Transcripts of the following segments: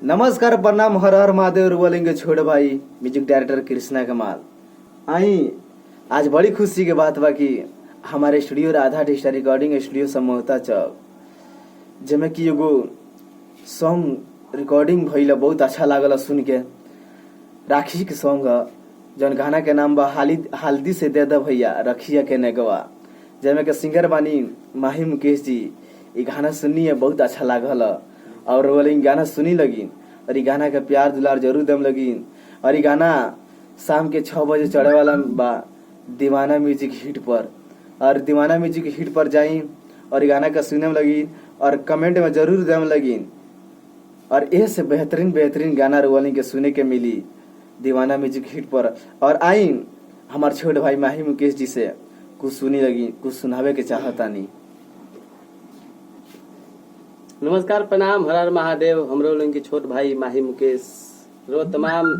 नमस्कार प्रणाम हर हर महादेव बोलेंगे छोड़ भाई म्यूजिक डायरेक्टर कृष्णा कमाल। आई आज बड़ी खुशी के बात बा कि हमारे studio Radha digital recording studio Samohta Chowk जेमे कि एगो सॉन्ग रिकॉर्डिंग भइल बहुत अच्छा लागल सुन के। राखी के सॉन्ग जौन गाना के नाम बा हल्दी से दे द भैया रखिया के नेगवा, जेमे के सिंगर बानी माही मुकेश जी। ये गाना सुननी है बहुत अच्छा लागल और बोले गाना सुनी लगी और ये गाना का प्यार दुलार जरूर दम लगी। और ये गाना शाम के 6 बजे चढ़े वाला बा दीवाना म्यूजिक हिट पर, और दीवाना म्यूजिक हिट पर जाई और ये गाना का सुने में लगी और कमेंट में जरूर दम लगी। और ये से बेहतरीन गाना रोलिंग के सुने के मिली दीवाना म्यूजिक हिट पर। और आई हमार छोट भाई माही मुकेश जी से कुछ सुनी लगी, कुछ सुनावे के चाहतानी। नमस्कार प्रणाम हर हर महादेव। हमरो लोगन के छोट भाई माही मुकेश रो तमाम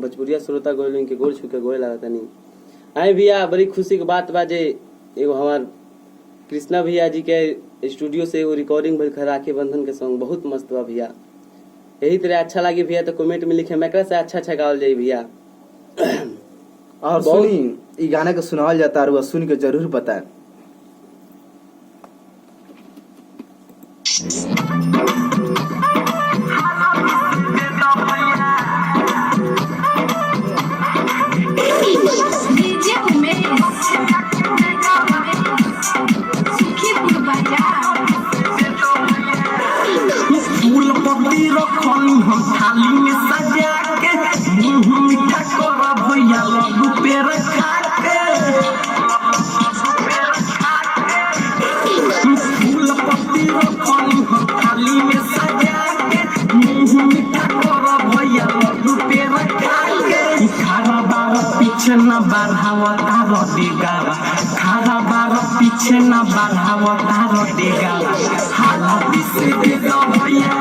भोजपुरिया श्रोता गोल के गोल छुके गोल लागतनी। आए भैया बड़ी खुशी के बात बा जे एगो हमार कृष्णा भैया जी के स्टूडियो से एगो रिकॉर्डिंग भइल राखी बंधन के सॉन्ग बहुत मस्त बा भैया। यही तरह अच्छा लगी भैया तो कमेंट में लिखे मैं से अच्छा गावल जाई भैया। और सुनी ई गाना के सुनावल जाता और सुन के जरूर बताएं। फूल पत्ती रखल हम थाली में सजा के मुंह मीठा कर भैया लड्डू पे रखा के। फूल पत्ती रखल हम थाली में सजा के मुंह मीठा कर भैया लड्डू पे रखा के। खारा बार पीछे न बढ़ावता रोडेगा, खारा बार पीछे न बढ़ावता रोडेगा। हाला से दे दो भैया,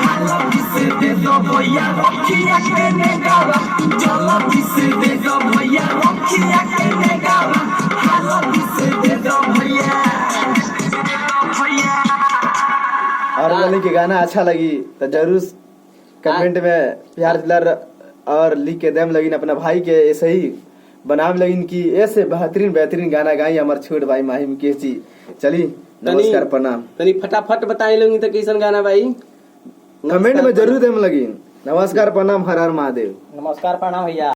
हाला से दे दो भैया रखिया के नेगावा, जल्दी से दे दो भैया रखिया के नेगावा। हाला से दे दो भैया। और बोले कि गाना अच्छा लगी तो जरूर कमेंट में प्यार दुलार और लिख के देम लगिन। अपना भाई के ऐसे ही बनाम लगिन कि ऐसे बेहतरीन गाना गाई हमार छोट भाई माही मुकेश जी। चली नमस्कार प्रणाम। तनी फटाफट बताए लोगी तो कैसन गाना भाई कमेंट में जरूर देम लगिन। नमस्कार प्रणाम हर हर महादेव। नमस्कार प्रणाम भैया।